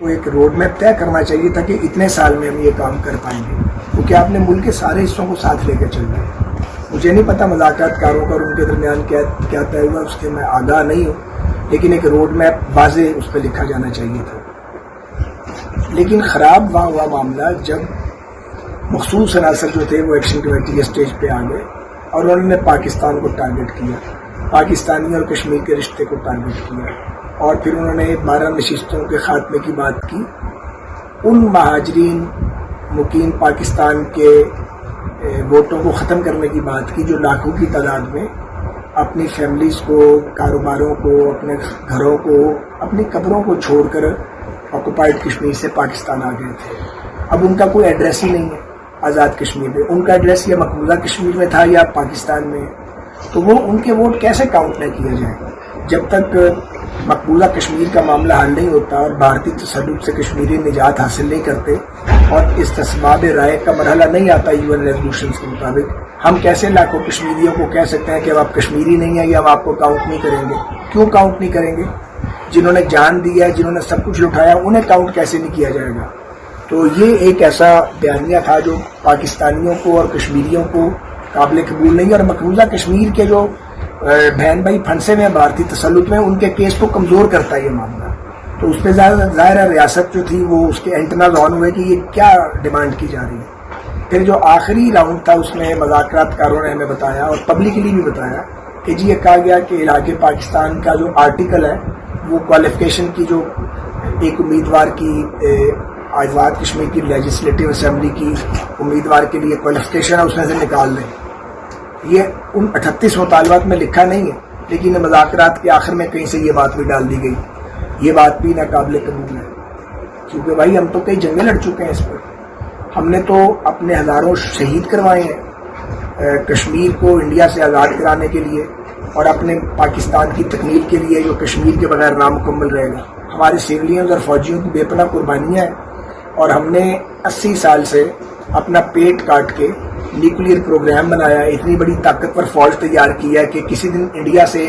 تو ایک road map طے کرنا چاہیے تھا کہ اتنے سال میں ہم یہ کام کر پائیں گے، کیونکہ آپ نے ملک کے سارے حصوں کو ساتھ لے کے چلنا ہے۔ مجھے نہیں پتا مذاکرات کاروں کا اور ان کے درمیان کیا طے ہوا، اس کے میں آگاہ نہیں ہوں، لیکن ایک روڈ میپ واضح اس پہ لکھا جانا چاہیے تھا۔ لیکن خراب وہاں ہوا معاملہ جب مخصوص عناصر جو تھے وہ ایکشن کمیٹی کے سٹیج پہ آ گئے اور انہوں نے پاکستان کو ٹارگٹ کیا، پاکستانی اور کشمیر کے رشتے کو ٹارگٹ کیا، اور پھر انہوں نے 12 نشستوں کے خاتمے کی بات کی، ان مہاجرین مقیم پاکستان کے ووٹوں کو ختم کرنے کی بات کی جو لاکھوں کی تعداد میں اپنی فیملیز کو، کاروباروں کو، اپنے گھروں کو، اپنی قبروں کو چھوڑ کر آکوپائڈ کشمیر سے پاکستان آ گئے تھے۔ اب ان کا کوئی ایڈریس ہی نہیں ہے آزاد کشمیر میں، ان کا ایڈریس یا مقبوضہ کشمیر میں تھا یا پاکستان میں، تو وہ ان کے ووٹ کیسے کاؤنٹ نہ کیا جائے؟ جب تک مقبوضہ کشمیر کا معاملہ حل نہیں ہوتا اور بھارتی تسلط سے کشمیری نجات حاصل نہیں کرتے اور استصواب رائے کا مرحلہ نہیں آتا UN ریزولوشنز کے مطابق، ہم کیسے لاکھوں کشمیریوں کو کہہ سکتے ہیں کہ اب آپ کشمیری نہیں ہیں یا ہم آپ کو کاؤنٹ نہیں کریں گے؟ کیوں کاؤنٹ نہیں کریں گے؟ جنہوں نے جان دی ہے، جنہوں نے سب کچھ لٹایا، انہیں کاؤنٹ کیسے نہیں کیا جائے گا؟ تو یہ ایک ایسا بیانیہ تھا جو پاکستانیوں کو اور کشمیریوں کو قابل قبول نہیں، اور مقبوضہ کشمیر کے جو بہن بھائی پھنسے ہوئے ہیں بھارتی تسلط میں، ان کے کیس کو کمزور کرتا ہے یہ معاملہ۔ تو اس پہ ظاہر ہے ریاست جو تھی وہ اس کے اینٹناز آن ہوئے کہ یہ کیا ڈیمانڈ کی جا رہی ہے۔ پھر جو آخری راؤنڈ تھا اس میں مذاکرات کاروں نے ہمیں بتایا اور پبلکلی بھی بتایا کہ جی یہ کہا گیا کہ علاقے پاکستان کا جو آرٹیکل ہے وہ کوالیفیکیشن کی جو ایک امیدوار کی آزاد کشمیر کی لیجسلیٹو اسمبلی کی امیدوار کے لیے کوالیفیکیشن ہے، اس میں سے نکال لیں۔ یہ ان 38 مطالبات میں لکھا نہیں ہے، لیکن مذاکرات کے آخر میں کہیں سے یہ بات بھی ڈال دی گئی۔ یہ بات بھی ناقابل قبول ہے، کیونکہ بھائی ہم تو کئی جنگیں لڑ چکے ہیں اس پر، ہم نے تو اپنے ہزاروں شہید کروائے ہیں کشمیر کو انڈیا سے آزاد کرانے کے لیے اور اپنے پاکستان کی تکمیل کے لیے جو کشمیر کے بغیر نامکمل رہے گا۔ ہمارے سیویلینز اور فوجیوں کی بے پناہ قربانیاں ہیں، اور ہم نے 80 سال سے اپنا پیٹ کاٹ کے نیوکلیئر پروگرام بنایا، اتنی بڑی طاقتور فوج تیار کی ہے کہ کسی دن انڈیا سے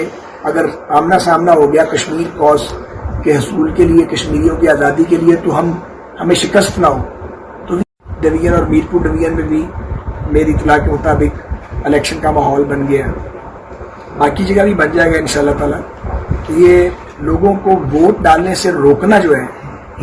اگر آمنا سامنا ہو گیا کشمیر کوس کے حصول کے لیے، کشمیریوں کی آزادی کے لیے، تو ہمیں شکست نہ ہو۔ تو ڈویژن اور میرپور ڈویژن میں بھی میری اطلاع کے مطابق الیکشن کا ماحول بن گیا، باقی جگہ بھی بن جائے گا انشاءاللہ تعالیٰ۔ تو یہ لوگوں کو ووٹ ڈالنے سے روکنا جو ہے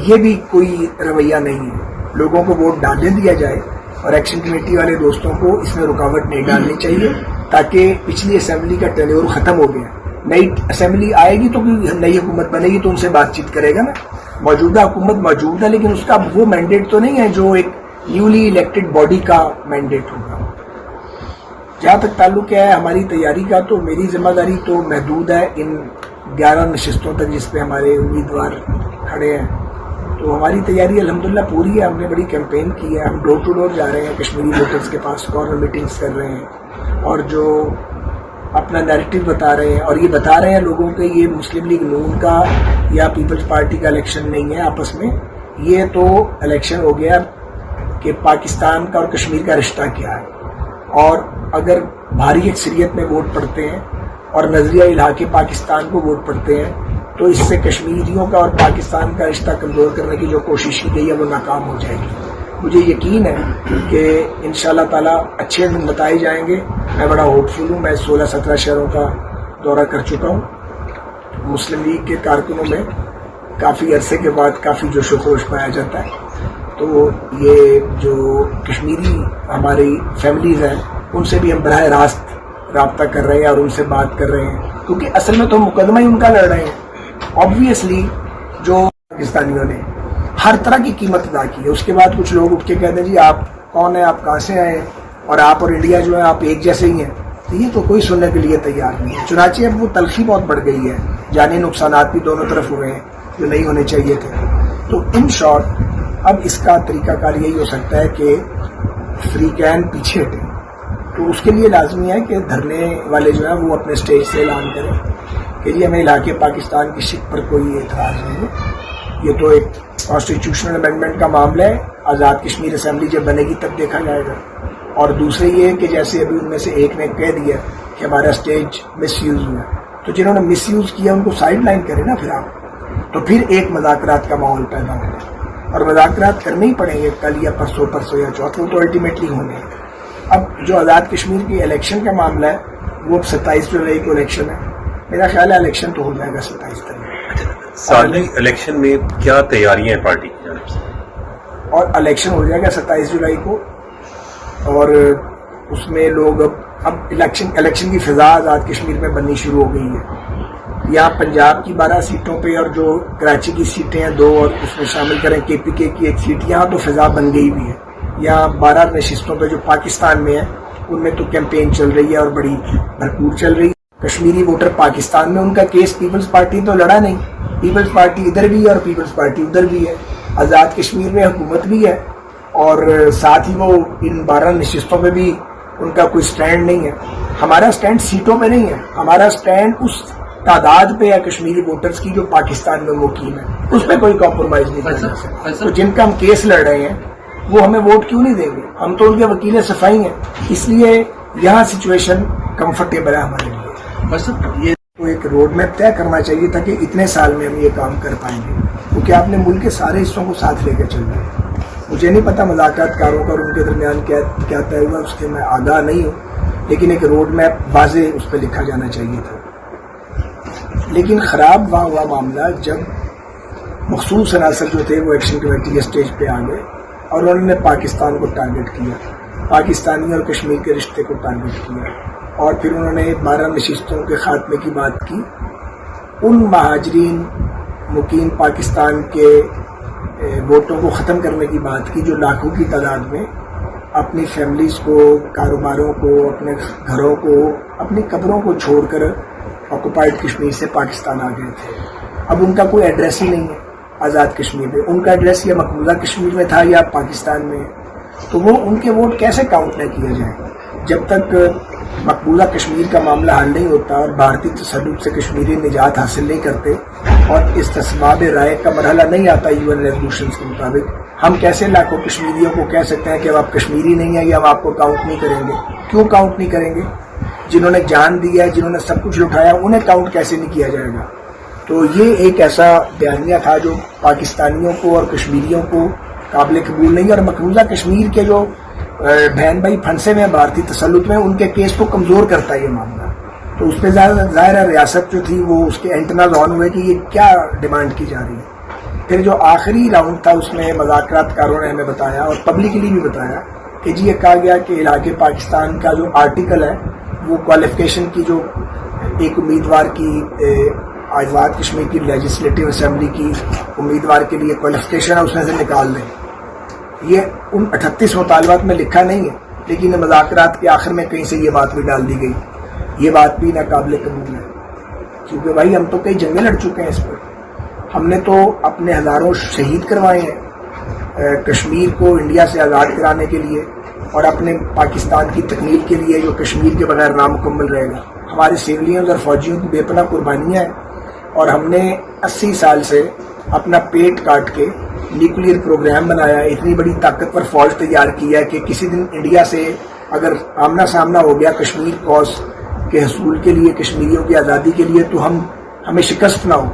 یہ بھی کوئی رویہ نہیں ہے، لوگوں کو ووٹ ڈالنے دیا جائے، اور ایکشن کمیٹی والے دوستوں کو اس میں رکاوٹ نہیں ڈالنی چاہیے، تاکہ پچھلی اسمبلی کا ٹینیور ختم ہو گیا، نئی اسمبلی آئے گی تو نئی حکومت بنے گی تو ان سے بات چیت کرے گا نا۔ موجودہ حکومت موجود ہے، لیکن اس کا وہ مینڈیٹ تو نہیں ہے جو ایک نیولی الیکٹڈ باڈی کا مینڈیٹ ہوگا۔ جہاں تک تعلق ہے ہماری تیاری کا، تو میری ذمہ داری تو محدود ہے ان 11 نشستوں تک جس پہ ہمارے امیدوار کھڑے ہیں۔ تو ہماری تیاری الحمدللہ پوری ہے، ہم نے بڑی کیمپین کی ہے، ہم ڈور ٹو ڈور جا رہے ہیں کشمیری ووٹرز کے پاس، کارنر میٹنگز کر رہے ہیں، اور جو اپنا نیریٹو بتا رہے ہیں اور یہ بتا رہے ہیں لوگوں کے یہ مسلم لیگ نون کا یا پیپلز پارٹی کا الیکشن نہیں ہے آپس میں، یہ تو الیکشن ہو گیا کہ پاکستان کا اور کشمیر کا رشتہ کیا ہے، اور اگر بھاری اکثریت میں ووٹ پڑتے ہیں اور نظریہ الحاق پاکستان کو ووٹ پڑتے ہیں تو اس سے کشمیریوں کا اور پاکستان کا رشتہ کمزور کرنے کی جو کوشش کی گئی ہے وہ ناکام ہو جائے گی۔ مجھے یقین ہے کہ انشاءاللہ تعالیٰ اچھے دن بتائے جائیں گے، میں بڑا ہوپ فل ہوں، میں 16-17 شہروں کا دورہ کر چکا ہوں، مسلم لیگ کے کارکنوں میں کافی عرصے کے بعد کافی جوش و خروش پایا جاتا ہے۔ تو یہ جو کشمیری ہماری فیملیز ہیں ان سے بھی ہم براہ راست رابطہ کر رہے ہیں اور ان سے بات کر رہے ہیں، کیونکہ اصل میں تو مقدمہ ہی ان کا لڑ رہے ہیں۔ آبویسلی جو پاکستانیوں نے ہر طرح کی قیمت ادا کی ہے، اس کے بعد کچھ لوگ اٹھ کے کہتے ہیں جی آپ کون ہیں، آپ کہاں سے آئے ہیں، اور آپ اور انڈیا جو ہے آپ ایک جیسے ہی ہیں، تو یہ تو کوئی سننے کے لیے تیار نہیں ہے۔ چنانچہ اب وہ تلخی بہت بڑھ گئی ہے، جانی نقصانات بھی دونوں طرف ہوئے ہیں جو نہیں ہونے چاہیے تھے۔ تو ان شارٹ اب اس کا طریقہ کار یہی ہو سکتا ہے کہ فری کین پیچھے ہٹیں، تو اس کے لیے لازمی ہے کہ دھرنے والے جو ہیں وہ اپنے اسٹیج سے اعلان کریں کہ جی ہمیں علاقے پاکستان کی شک پر کوئی اعتراض نہیں ہے، یہ تو ایک کانسٹیٹیوشنل امینڈمنٹ کا معاملہ ہے، آزاد کشمیر اسمبلی جب بنے گی تب دیکھا جائے گا۔ اور دوسرے یہ کہ جیسے ابھی ان میں سے ایک نے کہہ دیا کہ ہمارا اسٹیج مس یوز ہوا، تو جنہوں نے مس یوز کیا ان کو سائڈ لائن کریں نا پھر آپ، تو پھر ایک مذاکرات کا ماحول پیدا ہوگا، اور مذاکرات کرنے ہی پڑیں گے کل یا پرسوں یا چوتھے، وہ تو الٹیمیٹلی ہونے ہیں۔ اب جو آزاد کشمیر کی الیکشن کا معاملہ ہے وہ 27 جولائی کو الیکشن ہے، میرا خیال ہے الیکشن تو ہو جائے گا 27 تاریخ۔ سالمی الیکشن میں کیا تیاریاں ہیں پارٹی کی جانب سے؟ اور الیکشن ہو جائے گا 27 جولائی کو، اور اس میں لوگ اب الیکشن کی فضا آزاد کشمیر میں بننی شروع ہو گئی ہے۔ یہاں پنجاب کی 12 سیٹوں پہ اور جو کراچی کی سیٹیں ہیں 2 اور اس میں شامل کریں KPK کی 1 سیٹ، یہاں تو فضا بن گئی بھی ہے۔ یہاں 12 نشستوں پہ جو پاکستان میں ہیں ان میں تو کیمپین چل رہی ہے اور بڑی بھرپور چل رہی ہے۔ کشمیری ووٹر پاکستان میں ان کا کیس پیپلز پارٹی تو لڑا نہیں، پیپلز پارٹی ادھر بھی ہے اور پیپلز پارٹی ادھر بھی ہے، آزاد کشمیر میں حکومت بھی ہے، اور ساتھ ہی وہ ان 12 نشستوں پہ بھی ان کا کوئی سٹینڈ نہیں ہے۔ ہمارا سٹینڈ سیٹوں پہ نہیں ہے، ہمارا سٹینڈ اس تعداد پہ ہے کشمیری ووٹرز کی جو پاکستان میں مقیم ہے، اس پہ کوئی کمپرومائز نہیں کرنا ہے۔ تو جن کا ہم کیس لڑ رہے ہیں وہ ہمیں ووٹ کیوں نہیں دیں گے؟ ہم تو ان کے وکیل صفائی ہیں، اس لیے یہاں سچویشن کمفرٹیبل ہے ہمارے لیے۔ بس یہ تو ایک روڈ میپ طے کرنا چاہیے تھا کہ اتنے سال میں ہم یہ کام کر پائیں گے، کیونکہ آپ نے ملک کے سارے حصوں کو ساتھ لے کے چلنا ہے۔ مجھے نہیں پتا مذاکرات کاروں کا اور ان کے درمیان کیا طے ہوا، اس کے میں آگاہ نہیں ہوں، لیکن ایک روڈ میپ واضح اس پہ لکھا جانا چاہیے تھا۔ لیکن خراب وہاں ہوا معاملہ جب مخصوص عناصر جو تھے وہ ایکشن کمیٹی کے سٹیج پہ آ گئے اور انہوں نے پاکستان کو ٹارگٹ کیا، پاکستانی اور کشمیر کے رشتے کو ٹارگٹ کیا، اور پھر انہوں نے 12 نشستوں کے خاتمے کی بات کی۔ ان مہاجرین مقیم پاکستان کے ووٹوں کو ختم کرنے کی بات کی جو لاکھوں کی تعداد میں اپنی فیملیز کو، کاروباروں کو، اپنے گھروں کو، اپنی قبروں کو چھوڑ کر آکوپائڈ کشمیر سے پاکستان آ گئے تھے۔ اب ان کا کوئی ایڈریس ہی نہیں ہے آزاد کشمیر میں، ان کا ایڈریس یا مقبوضہ کشمیر میں تھا یا پاکستان میں، تو وہ ان کے ووٹ کیسے کاؤنٹ نہ کیا جائے جب تک مقبوضہ کشمیر کا معاملہ حل نہیں ہوتا اور بھارتی تسلط سے کشمیری نجات حاصل نہیں کرتے اور استصواب رائے کا مرحلہ نہیں آتا UN ریزولوشنز کے مطابق، ہم کیسے لاکھوں کشمیریوں کو کہہ سکتے ہیں کہ اب آپ کشمیری نہیں ہیں یا ہم آپ کو کاؤنٹ نہیں کریں گے؟ کیوں کاؤنٹ نہیں کریں گے؟ جنہوں نے جان دی ہے، جنہوں نے سب کچھ لٹایا، انہیں کاؤنٹ کیسے نہیں کیا جائے گا؟ تو یہ ایک ایسا بیانیہ تھا جو پاکستانیوں کو اور کشمیریوں کو قابل قبول نہیں، اور مقبوضہ کشمیر کے جو بہن بھائی پھنسے ہوئے ہیں بھارتی تسلط میں، ان کے کیس کو کمزور کرتا ہے یہ معاملہ۔ تو اس پہ ظاہر ہے ریاست جو تھی وہ اس کے اینٹناز آن ہوئے کہ یہ کیا ڈیمانڈ کی جا رہی ہے۔ پھر جو آخری راؤنڈ تھا اس میں مذاکرات کاروں نے ہمیں بتایا اور پبلکلی بھی بتایا کہ جی یہ کہا گیا کہ علاقے پاکستان کا جو آرٹیکل ہے وہ کوالیفیکیشن کی جو ایک امیدوار کی آزاد کشمیر کی لیجسلیٹو اسمبلی کی امیدوار کے لیے کوالیفیکیشن ہے اس میں سے نکال دیں۔ یہ ان 38 مطالبات میں لکھا نہیں ہے، لیکن مذاکرات کے آخر میں کہیں سے یہ بات بھی ڈال دی گئی۔ یہ بات بھی ناقابل قبول ہے، کیونکہ بھائی ہم تو کئی جنگیں لڑ چکے ہیں اس پر، ہم نے تو اپنے ہزاروں شہید کروائے ہیں کشمیر کو انڈیا سے آزاد کرانے کے لیے اور اپنے پاکستان کی تکمیل کے لیے جو کشمیر کے بغیر نامکمل رہے گا۔ ہمارے سیویلینز اور فوجیوں کی بے پناہ قربانیاں ہیں، اور ہم نے 80 سال سے اپنا پیٹ کاٹ کے نیوکلیئر پروگرام بنایا، اتنی بڑی طاقتور فوج تیار کی ہے کہ کسی دن انڈیا سے اگر آمنا سامنا ہو گیا کشمیر کوز کے حصول کے لیے، کشمیریوں کی آزادی کے لیے، تو ہمیں شکست نہ ہو۔